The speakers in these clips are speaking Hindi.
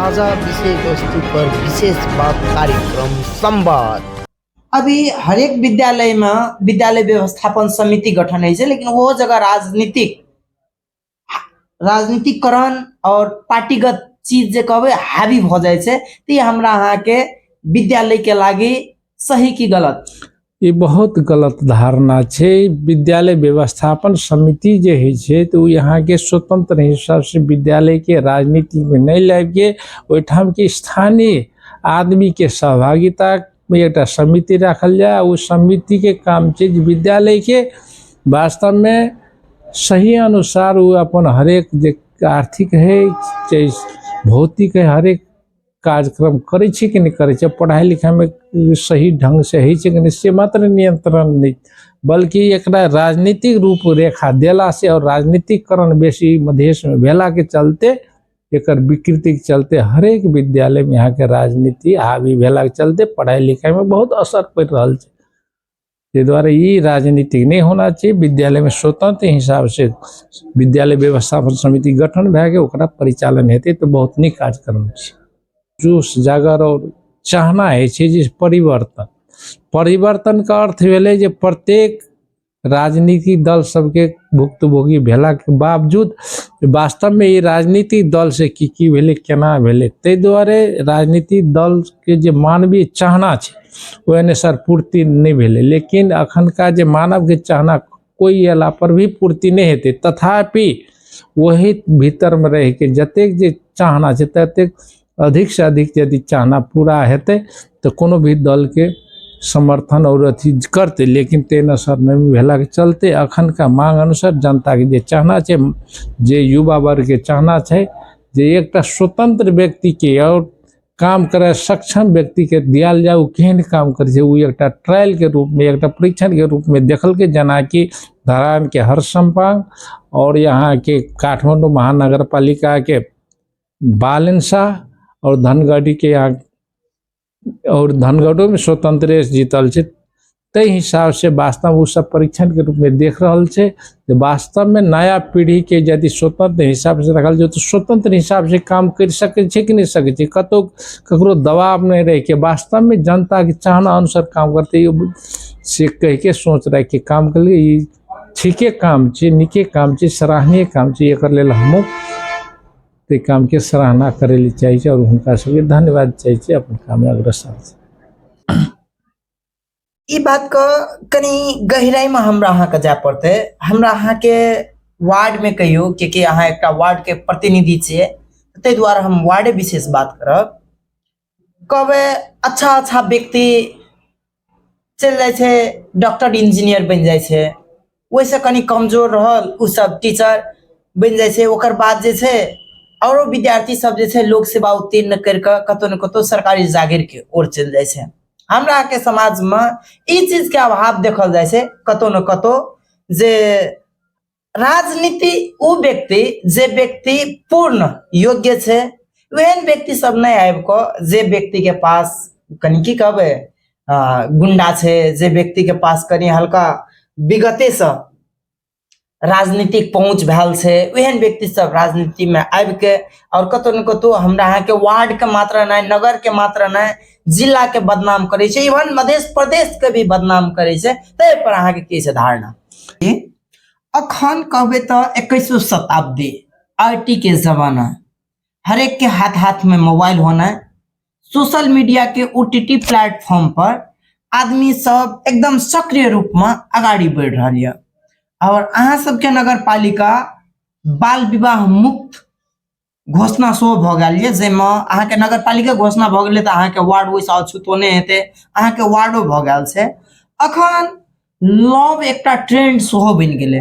ताजा विषय वस्तु पर विशेष बात कार्यक्रम संवाद। अभी हरेक विद्यालय में विद्यालय व्यवस्थापन समिति गठन है, लेकिन वो जगह राजनीतिकरण और पार्टीगत चीज जे कहबे हावी हो जाए छे, तो हमरा अहाँ के विद्यालय के लागी सही की गलत? ये बहुत गलत धारणा छे। विद्यालय व्यवस्थापन समिति जे है छे तो यहाँ के स्वतंत्र हिसाब से विद्यालय के राजनीति में नहीं लागे, ओठाम के स्थानीय आदमी के सहभागिता में एक समिति रखल जाए। उस समिति के काम छे विद्यालय के वास्तव में सही अनुसार वो अपन हरेक जे आर्थिक है चाहे भौतिक है हरेक कार्यक्रम करे छे कि नहीं करे छे, पढ़ाई लिखाई में सही ढंग से है छे कि नहीं, से मात्र नियंत्रण नहीं बल्कि एक राजनीतिक रूप रेखा देला से और राजनीतिकरण बेसी मधेश में भेला के चलते एक विकृति के चलते हरेक विद्यालय में यहाँ के राजनीति हावी भेला के चलते पढ़ाई लिखाई में बहुत असर पड़ रहा है। ये द्वारा ये राजनीतिक नहीं होना चाहिए। विद्यालय में स्वतंत्र हिसाब से विद्यालय व्यवस्थापन समिति गठन भए ओकरा परिचालन हेतु तो बहुत निक कार्यक्रम है। जोश जागर और चाहना है जिस परिवर्तन का अर्थ भेले जे प्रत्येक राजनीतिक दल सबके भुक्तभोगी भेला के बावजूद वास्तव में ये राजनीतिक दल से की भेले केना भेले ते द्वारे राजनीतिक दल के जे मानवीय चाहना छे वो अनुसार पूर्ति नहीं भेले। लेकिन अखन का जे मानव के चाहना कोई अला पर भी पूर्ति नहीं हेते, तथापि वही भीतर में रह के जतेक जे चाहना छे ततेक अधिक से अधिक यदि चाहना पूरा हेते तो कोनो भी दल के समर्थन और अथी करते, लेकिन तेन असर नहीं भेला के चलते अखन का मांग अनुसार जनता के जे चाहना छे जे युवा वर्ग के चाहना छे जे एक स्वतंत्र व्यक्ति के और काम करे सक्षम व्यक्ति के दियाल जाए केहन काम करे छे वो एक ट्रायल के रूप में एक परीक्षण के रूप में देखल के, जना कि धरान के हरसंपांग और यहाँ के काठमांडू महानगर पालिका के बालेंसा और धनगढ़ी के यहाँ और धनगढ़ो में स्वतंत्र जीतल छे। तय हिसाब से वास्तव वो सब परीक्षण के रूप में देख रहा छे। वास्तव में नया पीढ़ी के यदि स्वतंत्र हिसाब से रखल जाए तो स्वतंत्र हिसाब से काम कर सके छे कि नहीं सके छे, कतो ककरो दबाव नहीं रह के वास्तव में जनता के चाहना अनुसार काम करते से कह के सोच रहे कि काम कर लिए ठीके काम छे, निके काम छे, सराहनीय काम छे, एकर लेल हमहूँ ते काम के सराहना करे चाहिए और उनका सबके धन्यवाद चाहिए अपन काम में अग्रसर। ई बात का कनी गहराई में हमरा अहाँ के जाय पड़ते। हमरा अहाँ के वार्ड में कहियो कि अहाँ एक वार्ड के प्रतिनिधि छे, ते द्वारा हम वार्ड विशेष बात करब। कबे अच्छा व्यक्ति चल जाए छे, डॉक्टर इंजीनियर बन जाए छे, वैसे कनी कमजोर रहल उ सब टीचर बन जाए छे। ओकर बाद जे छे और विद्यार्थी सब जे छे लोक सेवा उत्तीर्ण करके कतो न कतो सरकारी जागीर के ओर चल जाए छे। हमरा के समाज में ई चीज के अभाव देखल जाए छे कतो न कतो, जे राजनीति उ व्यक्ति जे व्यक्ति पूर्ण योग्य छे वहन व्यक्ति सब नहीं आबि को, जे व्यक्ति के पास कनी की कहबे गुंडा छे, जे व्यक्ति के पास कनी हल्का विगते से राजनीतिक पहुंच भेल छे वहन व्यक्ति सब राजनीति में आबि के और कतो न कतो हमरा अहाँ के वार्ड के मात्र नहीं, नगर के मात्र नहीं, जिला के बदनाम करे छे, इवन मध्य प्रदेश के भी बदनाम करे छे। ते पर अहाँ के की छै धारणा? अखन कहबे तो 21वीं शताब्दी आईटी के जमाना, हरेक के हाथ हाथ में मोबाइल होना, सोशल मीडिया के ओटीटी प्लेटफॉर्म पर आदमी सब एकदम सक्रिय रूप में आगाड़ी बढ़ रहा है। और अहाँ सबके नगर पालिका बाल विवाह मुक्त घोषणा सो भ गेल ये, जेमे अहाँ के नगर पालिका घोषणा भ गेले त अहाँ के वार्ड वैसे अछूतो नहीं हेते, अहाँ के वार्डो भ गेल छे। अखन लव एकटा ट्रेंड सेहो बन गेले।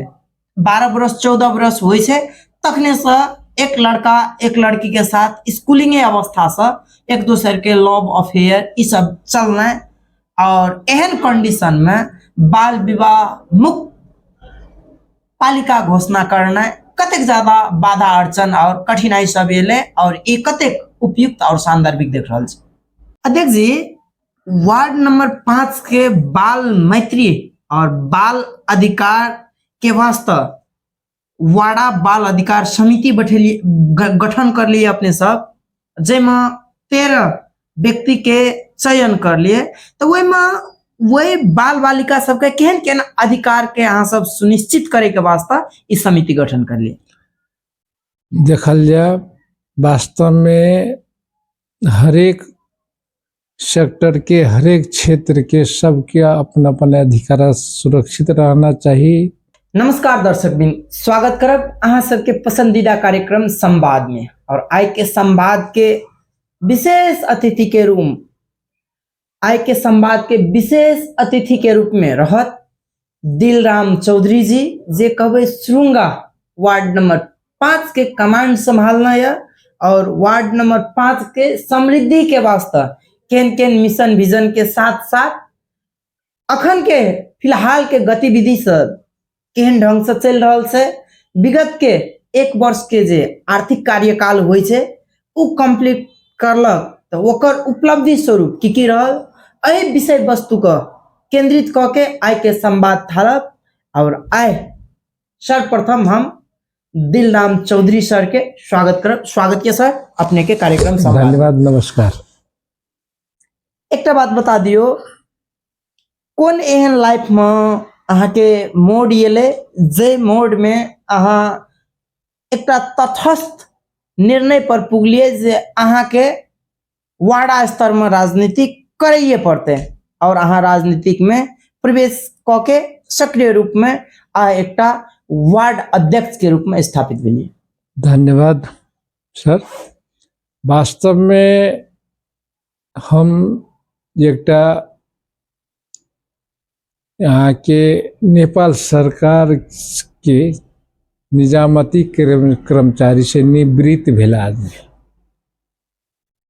12 बरस 14 बरस होय छे तखने से एक लड़का एक लड़की के साथ स्कूलिंग अवस्था से एक दूसरे के लव अफेयर ई सब चलना, और एहन कंडीशन में बाल विवाह मुक्त पालिका घोषणा करना कतेक ज्यादा बाधा अड़चन और कठिनाई सब एले, और ये कतेक उपयुक्त और सांदर्भिक देख रहा छे। अध्यक्ष जी, वार्ड नंबर 5 के बाल मैत्री और बाल अधिकार के वास्ते वाड़ा बाल अधिकार समिति गठन कर लिए अपने सब, जैमा 13 व्यक्ति के चयन कर लिए तो वही बाल बालिका सबके केहन केहन अधिकार के अहाँ सब सुनिश्चित करे के वास्ता ई समिति गठन कर लिए। देखल जाए वास्तव में हरेक सेक्टर के हरेक क्षेत्र के सबके अपन अपन अधिकार सुरक्षित रहना चाहिए। नमस्कार दर्शक बिन, स्वागत करब अहाँ सबके पसंदीदा कार्यक्रम संवाद में। और आज के संवाद के विशेष अतिथि के रूप में रहत दिलराम चौधरी जी, जे कहबे सुरुंगा वार्ड नंबर 5 के कमांड संभालना है और वार्ड नंबर 5 के समृद्धि के वास्ते केन केन मिशन विजन के साथ साथ अखन के फिलहाल के गतिविधि से केहन ढंग से चल रहा से विगत के 1 वर्ष के जे आर्थिक कार्यकाल हुई छे उ कंप्लीट करलक तो ओकर उपलब्धि स्वरूप की रहल, एहि विषय वस्तु को केंद्रित क के आय के संवाद थारब। और आय सर्वप्रथम हम दिलराम चौधरी सर के स्वागत के सर अपने के कार्यक्रम संवाद। धन्यवाद, नमस्कार। एक बात बता दियो, कौन एहन लाइफ में अहाँ के मोड येले जे मोड में अहाँ एक तटस्थ निर्णय पर पुगलिए जे अहाँ के वार्ड स्तर में राजनीति करिए पड़ते और अहाँ राजनीतिक में प्रवेश क के सक्रिय रूप में एक वार्ड अध्यक्ष के रूप में स्थापित भेलिए। धन्यवाद सर। वास्तव में हम एक यहाँ के नेपाल सरकार के निजामती कर्मचारी से निवृत्त भेला आदमी।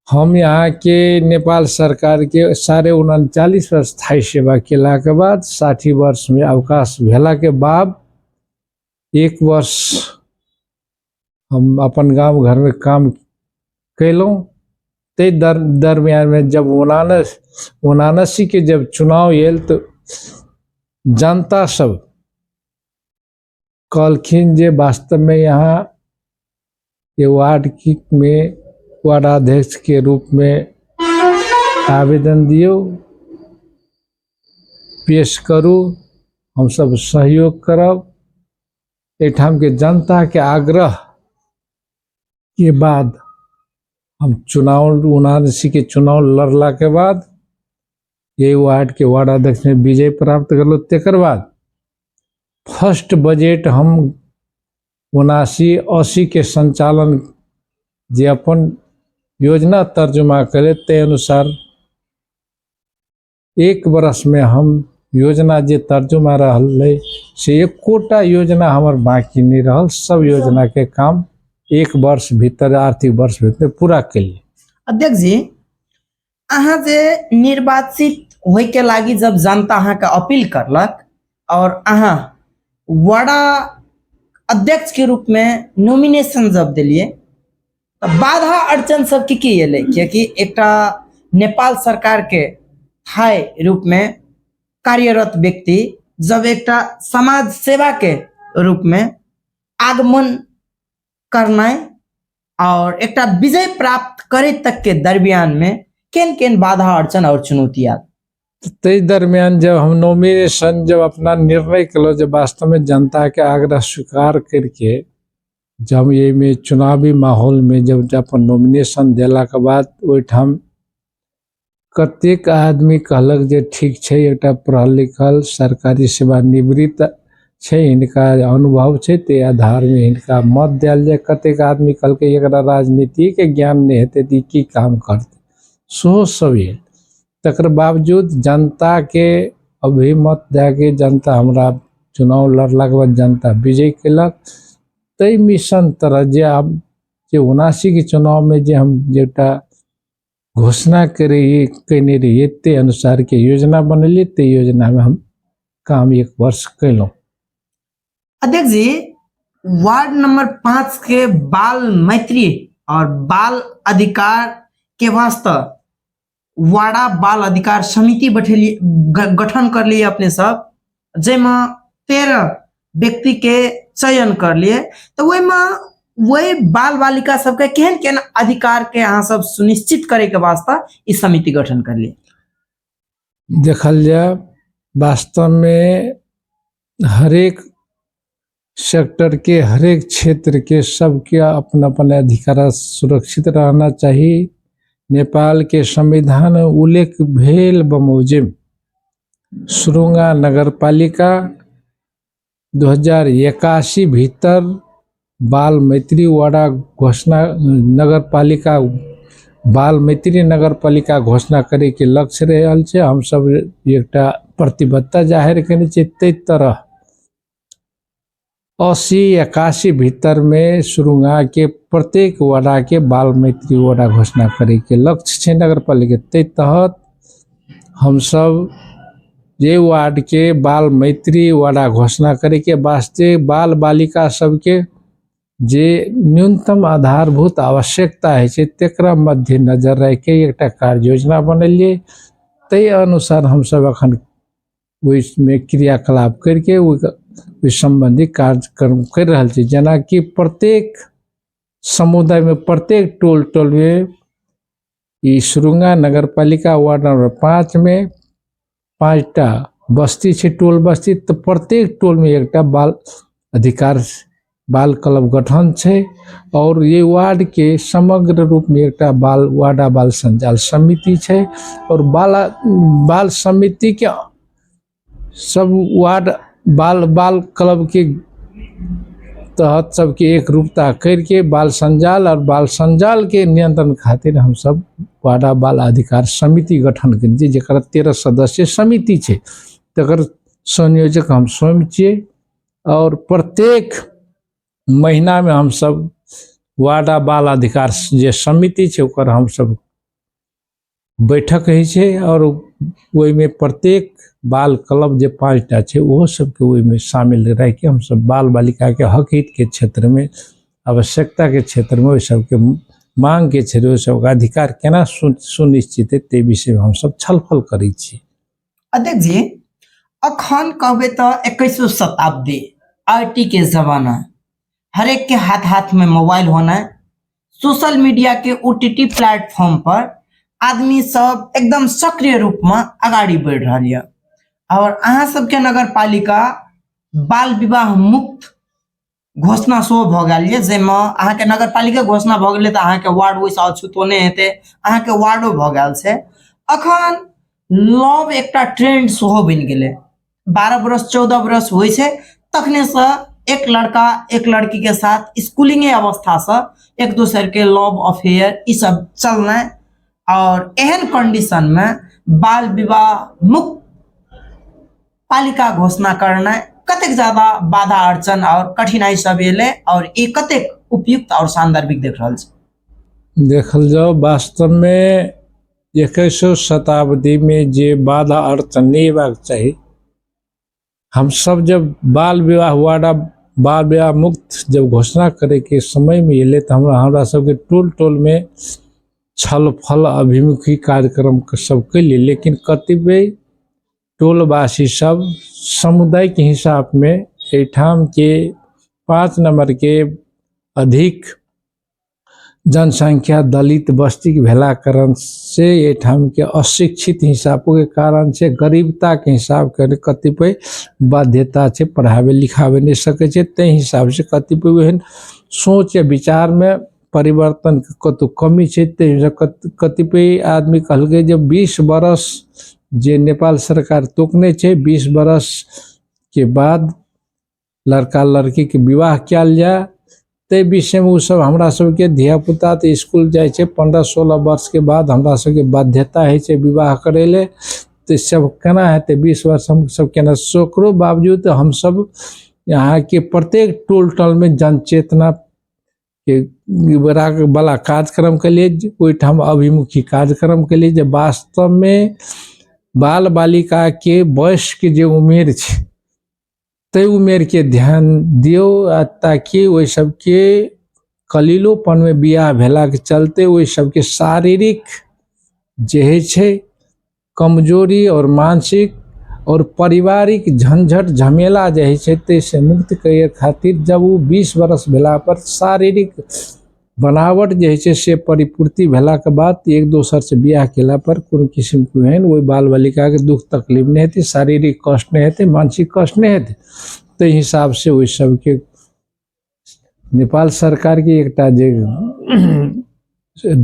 हम यहाँ के नेपाल सरकार के 39.5 वर्ष स्थायी सेवा केला के बाद 60 वर्ष में अवकाश भेला के बाद 1 वर्ष हम अपन गांव घर में काम कैलूँ। ते दरमियान में जब 79 के जब चुनाव आयल तो जनता सब कहलखिन जे वास्तव में यहाँ ये वार्ड में वार्डाध्यक्ष के रूप में आवेदन दियो, पेश करू, हम सब सहयोग करब। एठाम के जनता के आग्रह के बाद हम चुनाव 79 के चुनाव लड़ला के बाद ये वार्ड के वार्डाध्यक्ष में विजय प्राप्त करलो। तेकर बाद फर्स्ट बजट हम 79-80 के संचालन जे अपन योजना तर्जुमा करे ते अनुसार 1 वर्ष में हम योजना जे तर्जुमा रहल से 1 योजना हमार बाकी नहीं रहल। सब योजना के काम 1 वर्ष भीतर आर्थिक वर्ष भीतर पूरा के लिए। अध्यक्ष जी, अहाँ जे निर्वाचित होय के लागी जब जनता अहाँ के अपील करलक और अहाँ वार्डा अध्यक्ष के रूप में नॉमिनेशन जब दिलिए तो बाधा अड़चन सब की एले, क्योंकि एक नेपाल सरकार के थाई रूप में कार्यरत व्यक्ति जब एक समाज सेवा के रूप में आगमन करना और एक विजय प्राप्त करे तक के दरमियान में केन केन बाधा अड़चन और चुनौतियां। ते दरमियान जब हम नॉमिनेशन जब अपना निर्णय कलो, जब वास्तव में जनता के आग्रह स्वीकार करके जब ये में चुनावी माहौल में जब अपन नॉमिनेशन देला के बाद ओठाम कतेक आदमी कहलक जे ठीक है, एक पढ़ल लिखल सरकारी सेवा निवृत्त है, इनका अनुभव है, ते आधार में इनका मत दिया जाए। कतेक आदमी कहल के एक राजनीति के ज्ञान नहीं हेते ती की काम करते सो सब। तकर बावजूद जनता के अभी मत दे के जनता हमरा चुनाव लड़ला के बाद जनता विजय केलक। तई मिशन तरह जे अब जे 79 के चुनाव में जे हम जेटा घोषणा करने रहिए ते अनुसार के योजना बनलिए, ते योजना में हम काम 1 वर्ष कैलूँ। अध्यक्ष जी, वार्ड नंबर 5 के बाल मैत्री और बाल अधिकार के वास्ते वार्डा बाल अधिकार समिति गठन कर लिए अपने सब, जेमा 13 व्यक्ति के चयन कर लिए। तो वही में वही बाल बालिका सबके केहन केहन अधिकार के अहाँ सब सुनिश्चित करे के वास्ते ई समिति गठन कर लिए। देखल जाए वास्तव में हरेक सेक्टर के हरेक क्षेत्र के सबके अपना अपना अधिकार सुरक्षित रहना चाहिए। नेपाल के संविधान उल्लेख भेल बमोजिम सुरुंगा नगरपालिका 2081 भीतर बाल मैत्री वाड़ा घोषणा नगरपालिका बाल मैत्री नगरपालिका घोषणा करे के लक्ष्य रहल छै। हम सब एकटा प्रतिबद्धता जाहिर करने छै। तै तरह 80-81 भीतर में सुरुंगा के प्रत्येक वाड़ा के बाल मैत्री वाड़ा घोषणा करे के लक्ष्य छै नगरपालिका। तै तहत हम सब ये वार्ड के बाल मैत्री वाड़ा घोषणा करे के वास्ते बाल बालिका सबके जे न्यूनतम आधारभूत आवश्यकता है छै तेकरा मध्य नजर रख के एकटा कार्य योजना बनलिए। तै अनुसार हम सब अखन उसमें क्रियाकलाप करके उस संबंधी कार्यक्रम कर रहल छी। जना कि प्रत्येक समुदाय में प्रत्येक टोल में ई सुरुंगा नगरपालिका वार्ड नंबर 5 में 5टा बस्ती छे टोल बस्ती, तो प्रत्येक टोल में एकटा बाल अधिकार बाल क्लब गठन छे। और ये वार्ड के समग्र रूप में एकटा बाल वार्डा बाल संजाल समिति छे। और बाल समिति के सब वार्ड बाल क्लब के तहत सबके एक रूपता करके बाल संजाल और बाल संजाल के नियंत्रण खातिर हम सब वार्डा बाल अधिकार समिति गठन करी जरा 13 सदस्य समिति छे। तकर संयोजक हम स्वयं छिए। और प्रत्येक महीना में हम सब वार्डा बाल अधिकार जे समिति छे ओकर हम सब बैठक है छे। और वही में प्रत्येक बाल क्लब जे 5टा छे वो सबके वही में शामिल रह के हम सब बाल बालिका के हक हित के क्षेत्र में आवश्यकता के क्षेत्र में सबके मांग के क्षेत्र सबका अधिकार केना सुनिश्चित है ते विषय में हम सब छलफल करी छी। अध्यक्ष जी, अखन कहबे तो 21वीं शताब्दी आईटी के जमाना, हर एक के हाथ हाथ में मोबाइल होना, सोशल मीडिया के ओटीटी प्लेटफॉर्म पर आदमी सब एकदम सक्रिय रूप में आगाड़ी बढ़ रहा है। और अहाँ सबके नगर पालिका बाल विवाह मुक्त घोषणा सो भ गेल ये, जेमे अहाँ के नगर पालिका घोषणा भ गेलै त अहाँ के वार्ड वैसे अछूतो नहीं हेते, अहाँ के वार्डो भ गेल छै। अखन लव एकटा ट्रेंड सेहो बन गेलै। 12 बरस 14 बरस होइ छै तखने से एक लड़का एक लड़की के साथ स्कूलिंग अवस्था से एक दूसरे के लव अफेयर ई सब चलना। और एहन कंडीशन में बाल विवाह मुक्त पालिका घोषणा करना कतेक ज्यादा बाधा अड़चन और कठिनाई सब एले और ये कतेक उपयुक्त और सांदर्भिक देख रहा है। देखल जाओ वास्तव में 21वीं शताब्दी में जे बाधा अड़चन नहीं हेबाक चाहिए। हम सब जब बाल विवाह वार्डा बाल विवाह मुक्त जब घोषणा करे के समय में एले तो हमरा सबके टोल में छल फल अभिमुखी कार्यक्रम सब के लिए, लेकिन कतिपय टोलवासी सब समुदाय के हिसाब में एठाम के 5 नंबर के अधिक जनसंख्या दलित बस्ती के भेला कारण से एठाम के अशिक्षित हिसाबों के कारण से गरीबता के हिसाब कर कतिपय बाध्यता से पढ़ावे लिखावे नहीं सके छे। ते हिसाब से कतिपय एहन सोच या विचार में परिवर्तन कतु कमी छे। ते कतिपय आदमी कहलके जब 20 बरस जे नेपाल सरकार तोकने छे 20 बरस के बाद लड़का लड़की के विवाह किया जाए। ते विषय में सब हमरा सबके धिया पुता तो स्कूल जाए छे 15-16 वर्ष के बाद हमरा सबके बाध्यता है छे विवाह करेले। तो सब केना है 20 वर्ष हम सब केना सोकरो बावजूद हम सब यहाँ के प्रत्येक टोल में जनचेतना के बड़ा कार्यक्रम के लिए ओइठाम अभिमुखी कार्यक्रम के लिए जो वास्तव में बाल बालिका के वयस के जो उम्र छे ते उम्र के ध्यान दियो ताकि वही सबके कलीलोपन में बियाह भेला के चलते वही सबके शारीरिक जे छे कमजोरी और मानसिक और पारिवारिक झंझट झमेला जे है छै से मुक्त करे खातिर जब वो 20 वर्ष भेला पर शारीरिक बनावट जे है छै से परिपूर्ति भेला के बाद एक दोसर से बियाह केला पर कोनो किस्म के एहन ओहि बाल बालिका के दुख तकलीफ नहीं हेतै, शारीरिक कष्ट नहीं हेतै, मानसिक कष्ट नहीं हेतै। ताहि हिसाब से ओहि सबके नेपाल सरकार के एकटा जे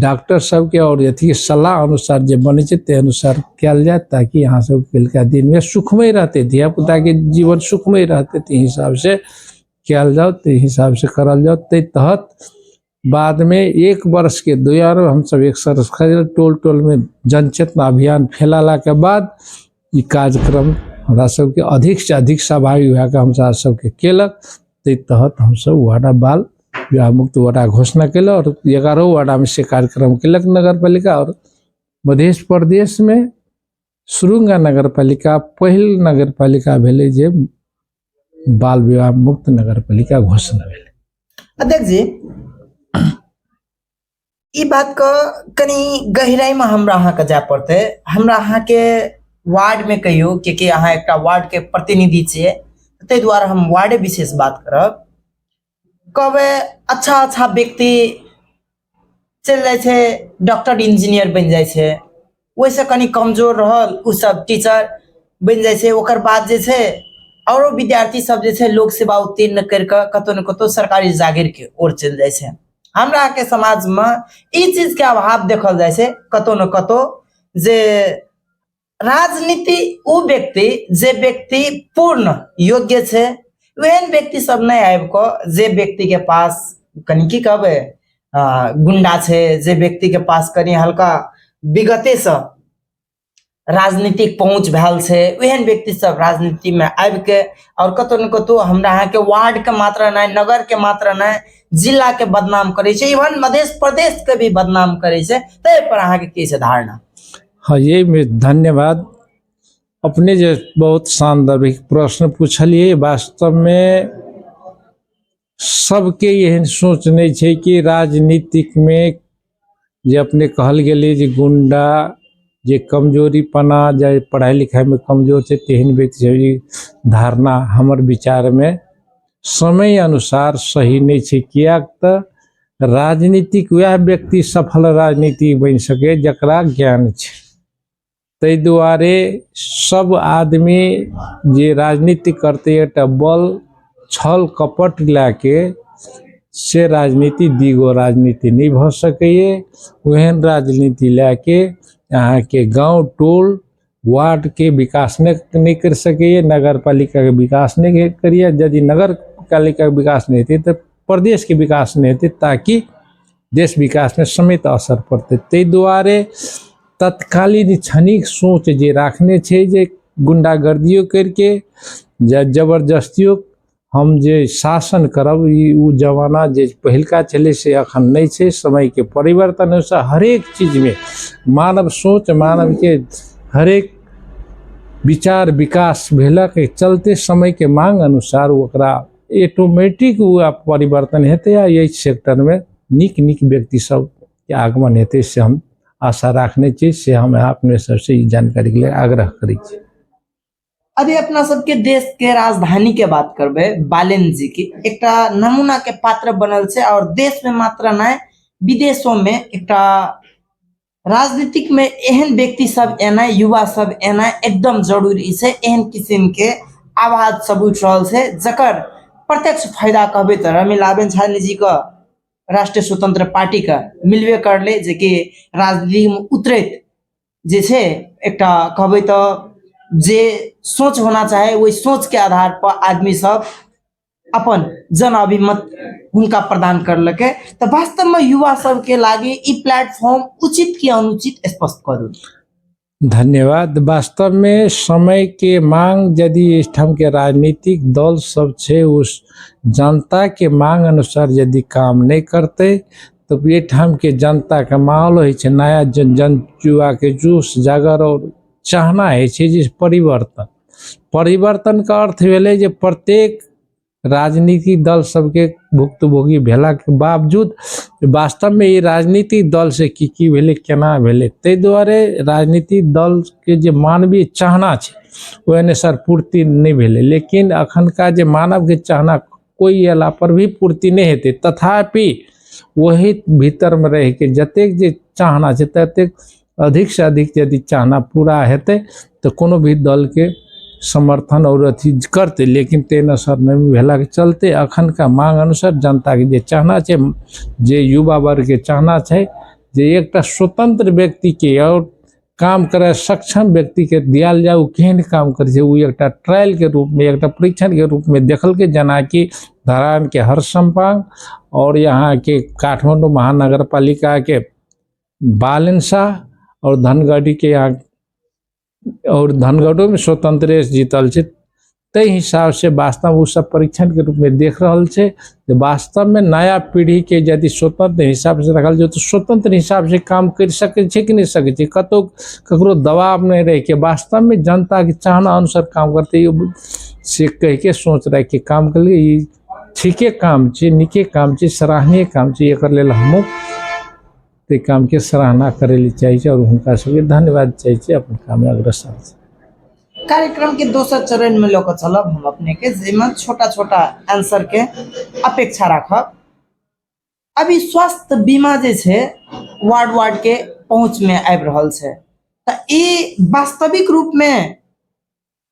डॉक्टर सबके और अथी सलाह अनुसार जे बने छै ते अनुसार कयल जाए, ताकि यहाँ सब कलका दिन में सुखमय रहते, धिया पुता के जीवन सुखमय रहते। ते हिसाब से कयल जाओ, ते हिसाब से करल जाओ। ते तहत बाद में 1 वर्ष के दोबारा हम सब एक टोल टोल में जनचेतना अभियान फैलाला के बाद ई कार्यक्रम हमरा सबके अधिक से अधिक सहभागी होकर हम सबके केलक। ते तहत हम सब वार्ड बाल विवाह मुक्त वार्ड घोषणा केलक और 11 वार्ड में से कार्यक्रम केलक नगर पालिका। और मध्य प्रदेश में सुरुंगा नगर पालिका पहिल नगर पालिका भेले जे बाल विवाह मुक्त नगर पालिका घोषणा भेले। अध्यक्ष जी, ई बात का कनी गहराई में हमरा अहाँ के जाय पड़ते। हमरा अहाँ के वार्ड में कहियो कि अहाँ एक वार्ड के प्रतिनिधि छियै, ताहि दुआरे हम वार्डे विशेष बात करब। कबे अच्छा व्यक्ति चल जाए छै, डॉक्टर इंजीनियर बन जाए छै, वैसे कनी कमजोर रहल उ सब टीचर बन जाए छै। ओकर बाद जे छै औरो विद्यार्थी सब जे छै लोक सेवा उत्तीर्ण करके कतौ न कतौ सरकारी जागीर के ओर चल जाए छै। हमरा के समाज में ई चीज के अभाव देखल जाए छै कतौ न कतौ, जे राजनीति उ व्यक्ति जे व्यक्ति पूर्ण योग्य छै वहन व्यक्ति सब नहीं आबि को, जे व्यक्ति के पास कनी की कहबे गुंडा छै, जे व्यक्ति के पास कनी हल्का विगते से राजनीतिक पहुंच भेल छै, वहन व्यक्ति सब राजनीति में आबि के और कतौ न कतौ हमरा अहाँ के वार्ड के मात्र नहीं, नगर के मात्र नहीं, जिला के बदनाम करे छै, इवन मध्य प्रदेश के भी बदनाम करे छै। ते पर अहाँ के की छै धारणा? हाँ, ये में धन्यवाद। अपने जो बहुत शानदार प्रश्न पूछलिए। वास्तव में सबके यह सोच नहीं छै कि राजनीतिक में जे अपने कहल गेले जे गुंडा जे कमजोरी पना जे पढ़ाई लिखाई में कमजोर छै तेहन व्यक्ति छै, धारणा हमर विचार में समय अनुसार सही नहीं छै। किया तो राजनीतिक वह व्यक्ति सफल राजनीति बन सके जकरा ज्ञान छै। ताहि दुआरे सब आदमी जे राजनीति करते एकटा बल छल कपट लाके से राजनीति दिगो राजनीति नहीं भ सकैए। वहन राजनीति लाके यहाँ के गांव टोल वार्ड के विकास नहीं कर सके, नगर पालिका के विकास नहीं करिए। यदि नगर पालिका के विकास नहीं थे तो प्रदेश के विकास नहीं थे, ताकि देश विकास में समेत असर पड़ते। ते दुआरे तत्कालीन क्षणिक सोच जे राखने छे जे गुंडागर्दियों करके जबरदस्तियों हम जे शासन करब, उ जमाना जे पहिलका चले से अखन नहीं छे। समय के परिवर्तन अनुसार हरेक चीज में मानव सोच, मानव के हरेक विचार विकास भेला के चलते समय के मांग अनुसार ओकरा ऑटोमेटिक परिवर्तन हेते। आ यही सेक्टर में निक व्यक्ति सब के आगमन हेते से हम आशा रखने चाहिए। से हम अपने सबसे जानकारी के लिए आग्रह करी। अभी अपना सबके देश के राजधानी के बात करबे, बालेन जी की एकटा नमूना के पात्र बनल छै और देश में मात्र नहीं विदेशों में एकटा राजनीतिक में एहन व्यक्ति सब एना, युवा सब एना एकदम जरूरी छै। एहन किस्म के आवाज सब उठ रहल छै जकर प्रत्यक्ष फायदा कहबे तो रमीलाबेन छानी जी का राष्ट्रीय स्वतंत्र पार्टी का मिलबे करले, जे कि राजनीति में उतरैत जे छै एकटा कहबे तो जे सोच होना चाहे वही सोच के आधार पर आदमी सब अपन जन अभिमत उनका प्रदान करलके। तो वास्तव में युवा सब के लागे ई प्लेटफॉर्म उचित की अनुचित स्पष्ट करू। धन्यवाद। वास्तव में समय के मांग यदि इष्टम के राजनीतिक दल सब छे उस जनता के मांग अनुसार यदि काम नहीं करते तो ये ठाम के जनता का माहौल है नया जन जुआ के जोश जागर और चाहना है जिस परिवर्तन का अर्थ भेले जे प्रत्येक राजनीतिक दल सबके भुक्तभोगी भेला के बावजूद वास्तव में ये राजनीतिक दल से की भेले केना भेले ताहि दुआरे राजनीतिक दल के जे मानवीय चाहना छै ओ अनुसार पूर्ति नहीं भेले। लेकिन अखनका जे मानव के चाहना कोई अला पर भी पूर्ति नहीं हेतै, तथापि वही भीतर में रह के जतेक जे चाहना छै ततेक अधिक से अधिक यदि चाहना पूरा हेतै तो कोनो भी दल के समर्थन और अथी करते। लेकिन तेन असर नहीं भेला के चलते अखन का मांग अनुसार जनता के जे चाहना छै, जे युवा वर्ग के चाहना छै जे एकटा स्वतंत्र व्यक्ति के और काम करे सक्षम व्यक्ति के दियाल जाए, केहन काम करे छै, एकटा ट्रायल के रूप में, एकटा परीक्षण के रूप में देखल के, जना कि धरान के हरसम्पाङ और यहाँ के काठमाडौँ महानगर पालिका के बालेन्सा और धनगढ़ी के यहाँ और धनगढ़ो में स्वतंत्र जीतल छै। तै हिसाब से वास्तव वो सब परीक्षण के रूप में देख रहल छै। वास्तव में नया पीढ़ी के यदि स्वतंत्र हिसाब से रखल जाए तो स्वतंत्र हिसाब से काम कर सके छै कि नहीं सके छै, कतो ककरो दबाव नहीं रह के वास्तव में जनता के चाहना अनुसार काम करते से कह के सोच रहे कि काम कर लिए ठीके काम छै, नीके काम छै, सराहनीय काम छै, एकर लेल हमहूँ ते काम के सराहना करे ली चाहिए और उनका सबके धन्यवाद चाहिए अपन काम में अग्रसर छै। कार्यक्रम के दोसर चरण में लोग चलब हम अपने के जेमा छोटा छोटा आंसर के अपेक्षा रखब। अभी स्वास्थ्य बीमा जे छै वार्ड वार्ड के पहुंच में आबि रहल छै, त ई वास्तविक रूप में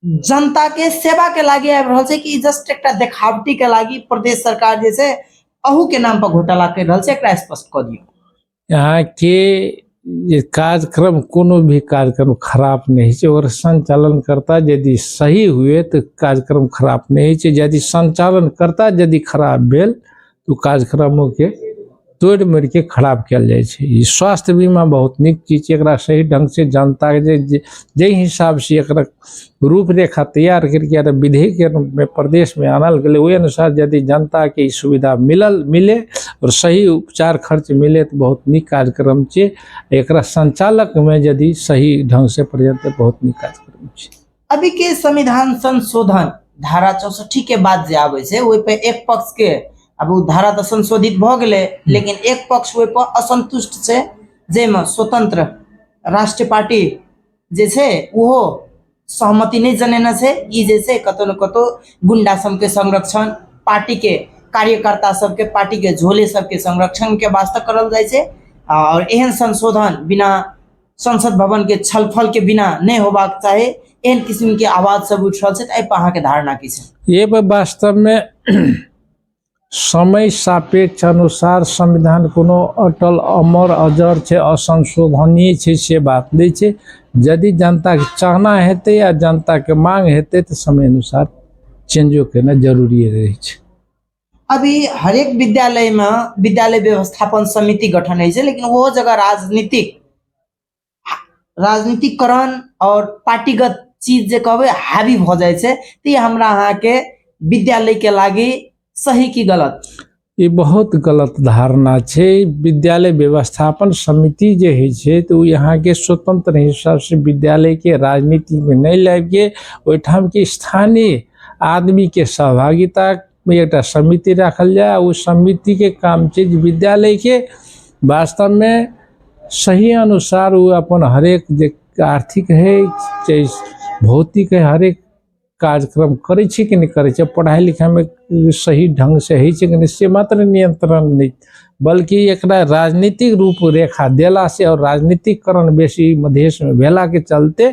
जनता के सेवा के लागी आबि रहल छै कि जस्ट एकटा देखावटी के लागी प्रदेश सरकार जे छै अहू के नाम पर घोटाला कर रहल छै, एकरा स्पष्ट कर दियो। यहाँ के ये कार्यक्रम कोनो भी कार्यक्रम खराब नहीं है और संचालन करता यदि सही हुए तो कार्यक्रम खराब नहीं है। यदि संचालन करता यदि खराब भेल तो कार्यक्रमों के तोड़ मोड़ के खराब कल जाए छै। ई स्वास्थ्य बीमा बहुत निक चीज छै, एकरा सही ढंग से जनता के जे हिसाब से एकरा रूपरेखा तैयार करके विधि के रूप में प्रदेश में आनल गेले ओहि अनुसार यदि जनता के ई सुविधा मिले और सही उपचार खर्च मिले तो बहुत निक कार्यक्रम छै। एकरा संचालक में यदि सही ढंग से प्रयत्न तो बहुत निक कार्यक्रम छै। अभी के संविधान संशोधन धारा 64 के बाद जे आवे छै ओहि पे एक पक्ष के अब उ धारा तो संशोधित भ गेले, लेकिन एक पक्ष ओहि पर असंतुष्ट छै, जेमे स्वतंत्र राष्ट्रीय पार्टी जे छै ओहो सहमति नहीं जनेने छै। ई जे छै कतो न कतो गुंडा सब के संरक्षण, पार्टी के कार्यकर्ता सब के, पार्टी के झोले सब के संरक्षण के वास्ते करल जाय छै और एहन संशोधन बिना संसद भवन के छलफल के बिना नहीं होबाक चाही, एहन किस्म के आवाज सब उठ रहल छै। एहि पर अहाँ के धारणा की छै? ये वास्तव में समय सापेक्ष अनुसार संविधान कोनो अटल अमर अजर छै, असंशोधनीय छै से बात नहीं छै। यदि जनता के चाहना हेतै या जनता के मांग हेतै तो समय अनुसार चेंजो करना जरूरी रहे छै। अभी हरेक विद्यालय में विद्यालय व्यवस्थापन समिति गठन है, लेकिन वो जगह राजनीतिकरण और पार्टीगत चीज जे कहबे हावी भ जाए छै, तो हमरा अहाँ के विद्यालय के लागी सही की गलत? ये बहुत गलत धारणा छै। विद्यालय व्यवस्थापन समिति जे है छै तो यहाँ के स्वतंत्र हिसाब से विद्यालय के राजनीति में नहीं लाइब के ओहिठाम के स्थानीय आदमी के सहभागिता में एक समिति रखल जाए। उस समिति के काम छै विद्यालय के वास्तव में सही अनुसार वो अपन हरेक जे आर्थिक है चाहे भौतिक है हरेक कार्यक्रम करे छै कि नहीं करे छै, पढ़ाई लिखाई में सही ढंग से है कि नहीं से मात्र नियंत्रण नहीं, बल्कि एकरा राजनीतिक रूप रेखा देला से और राजनीतिकरण बेसी मधेश में भेला के चलते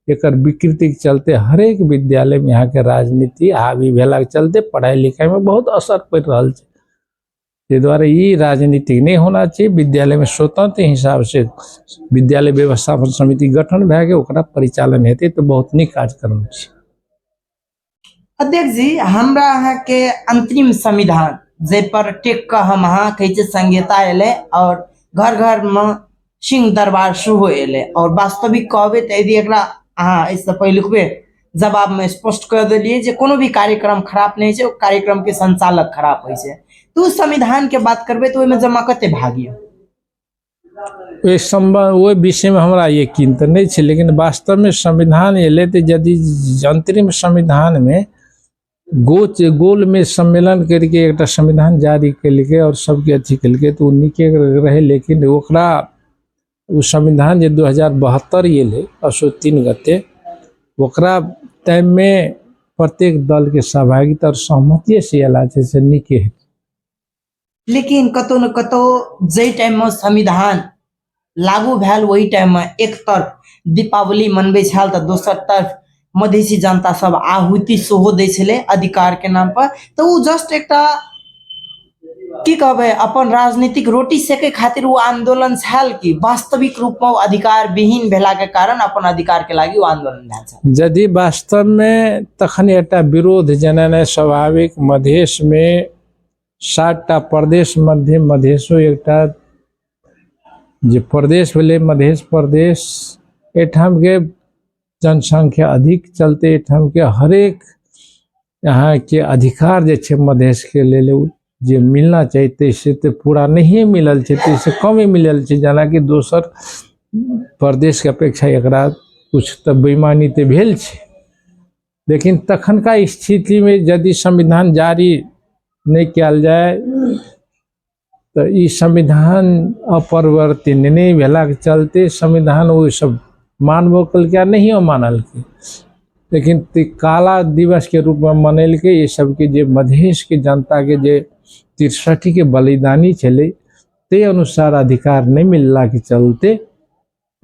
एकर विकृति के चलते हरेक विद्यालय में यहाँ के राजनीति हावी भेला के चलते पढ़ाई लिखाई में बहुत असर पड़ रहा है। ताहि दुआरे ई राजनीतिक नहीं होना चाहिए। विद्यालय में स्वतंत्र हिसाब से विद्यालय व्यवस्थापन समिति गठन भए के ओकरा परिचालन हेतै तो बहुत नीक कार्यक्रम छै। अध्यक्ष जी, हमरा अहाँ के अंतरिम संविधान जे पर टेक का हम अहाँ कहे छै संहिता एले और घर घर में सिंह दरबार शुरू एले और वास्तविक कहबे तो यदि एकरा अहाँ इससे पहले जवाब में स्पष्ट कर दिलिए जे कोनो भी कार्यक्रम खराब नहीं है, कार्यक्रम के संचालक खराब होइ छै। तो संविधान के बात करबे तो ओहिमे जमा कते भागियो वो विषय में हमरा यकीन तो नहीं है, लेकिन वास्तव में संविधान एले तो यदि अंतरिम संविधान में गोल में सम्मेलन करके एक संविधान जारी के और सबके अथी के तो निके रहे, लेकिन ओकरा उ संविधान जे 2072 ये 3 गते ओकरा टाइम में प्रत्येक दल के सहभागिता और सहमति से अला से निके। लेकिन कतो न कतो जे टाइम में संविधान लागू भेल वही टाइम में एक तरफ दीपावली मनबे छल तो दोसर तरफ मधेसी जनता सब आहुति सेहो दै छले अधिकार के नाम पर। तो वो जस्ट एकटा की कहबे अपन राजनीतिक रोटी सेके खातिर वो आंदोलन छल कि वास्तविक रूप में अधिकार विहीन भेला के कारण अपन अधिकार के लागि वो आंदोलन भेल छल। यदि वास्तव में तखन एकटा विरोध जननाइ स्वाभाविक। मधेश में 60टा प्रदेश मध्य मधेशो एकटा जे प्रदेश भेले मधेश प्रदेश, एठाम के जनसंख्या अधिक चलते एठाम के हरेक यहाँ के अधिकार जे छे मधेश के ले जे मिलना चाहिए तैसे तो पूरा नहीं मिलल छे, तैसे कम ही मिलल छे। जना कि दोसर प्रदेश के अपेक्षा एकरा कुछ तो बेईमानी ते भेल छे। लेकिन तखन का स्थिति में यदि संविधान जारी नहीं किया जाए तो ई संविधान अपरिवर्तित नहीं भेला के चलते संविधान वो सब मानबो कल क्या नहीं हो मानल के, लेकिन काला दिवस के रूप में मनल के। ये सबके जे मधेश के जनता के जे 63 के बलिदानी चले ते अनुसार अधिकार नहीं मिलला के चलते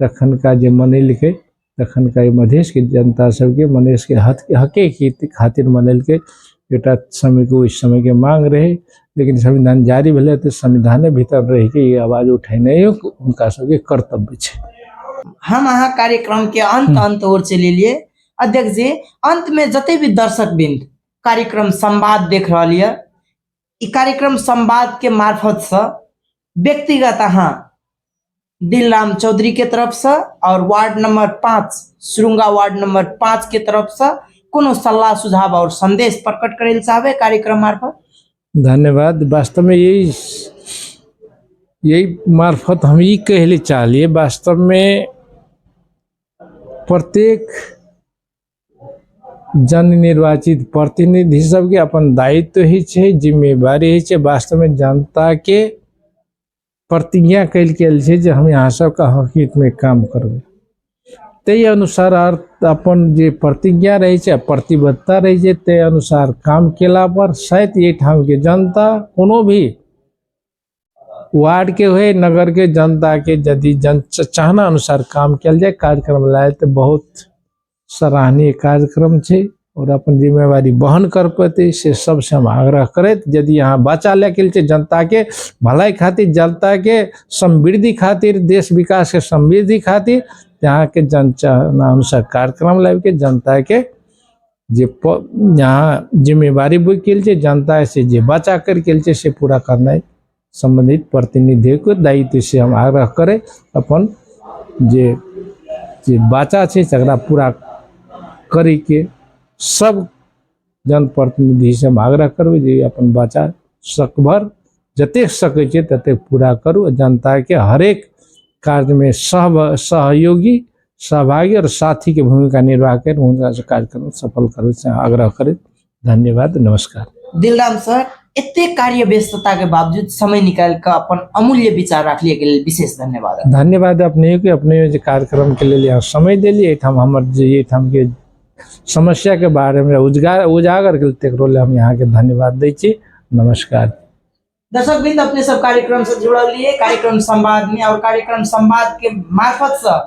तखन का जे मनल के तखन का मधेश के जनता सबके मधेश के हके की खातिर मनल के बेटा समय को इस समय के मांग रहे। लेकिन संविधान जारी भेले तो संविधान भीतर रह के ये आवाज उठेने उनका सबके कर्तव्य छे। हम अहाँ कार्यक्रम के अंत ओर चले लिए। अध्यक्ष जी, अंत में जते भी दर्शक बिंद कार्यक्रम संवाद देख रहा है, इ कार्यक्रम संवाद के मार्फत से व्यक्तिगत अहाँ दिलराम चौधरी के तरफ से और ward number 5 Surunga ward number 5 के तरफ से कोनो सलाह सुझाव और संदेश प्रकट करे चाहबे कार्यक्रम मार्फत? धन्यवाद। वास्तव में यही मार्फत हम ये कहले चाहिए, वास्तव में प्रत्येक जन निर्वाचित प्रतिनिधि सबके अपन दायित्व ही छे, जिम्मेवारी ही छे। वास्तव में जनता के प्रतिज्ञा कैल गेल छे जे हम यहाँ सबका हकीकत में काम करबे, ते अनुसार अपन जे प्रतिज्ञा रही छे प्रतिबद्धता रही छे ते अनुसार काम केला पर शायद ये ठाम के जनता कोनो भी वार्ड के हुए नगर के जनता के यदि जन चाहना अनुसार काम किया जाए कार्यक्रम लाए तो बहुत सराहनीय कार्यक्रम छे और अपन जिम्मेवारी वहन कर पाते से सबसे हम आग्रह करे। यदि यहाँ बचा लेके जनता के भलाई खातिर जनता के समृद्धि खातिर देश विकास के समृद्धि खातिर यहाँ के जन चाहना अनुसार कार्यक्रम लाए के जनता के जे यहाँ जिम्मेवारी बुकिल जनता से जे बचा कर से पूरा करना संबंधित प्रतिनिधि को दायित्व से हम आग्रह करें। अपन जे बाचा छे झगड़ा पूरा करी के सब जनप्रतिनिधि से हम आग्रह करबे जे अपन बाचा सकभर जते सके छे तते पूरा करू। जनता के हरेक कार्य में सहयोगी सहभागी और साथी के भूमिका निर्वाह कर उनका कार्यक्रम सफल करे से आग्रह करें। धन्यवाद, नमस्कार। दिलराम सर, इतने कार्य व्यस्तता के बावजूद समय निकाल कर अपन अमूल्य विचार रख लिए के लिए विशेष धन्यवाद। धन्यवाद अपने के अपने कार्यक्रम के लिए समय दिलिए। हमर जे के समस्या के बारे में उजागर के हम यहाँ के धन्यवाद दै छी। नमस्कार। दर्शक बिंद, अपने सब कार्यक्रम से जुड़ल लिए कार्यक्रम संवाद में और कार्यक्रम संवाद के मार्फत से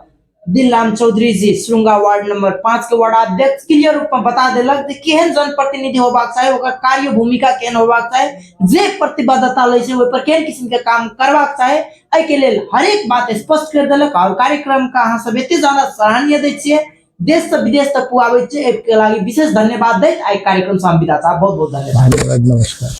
दिलराम चौधरी जी सुरुंगा वार्ड नंबर 5 के वार्ड अध्यक्ष क्लियर रूप में बता देलक जे केहन जनप्रतिनिधि होबाक चाही, ओकर कार्य भूमिका केहन होबाक चाही, जे प्रतिबद्धता लै छै ओइ पर केहन किस्म के काम करबाक चाही, एहि के लेल हर एक बात स्पष्ट कर देलक। और कार्यक्रम का अहाँ सब एते ज्यादा सराहनीय दै छियै, देश से विदेश तक पुआबै छै, एहि के लागि विशेष धन्यवाद दैत आइ कार्यक्रम से हम विदा चाहब। बहुत बहुत धन्यवाद। नमस्कार।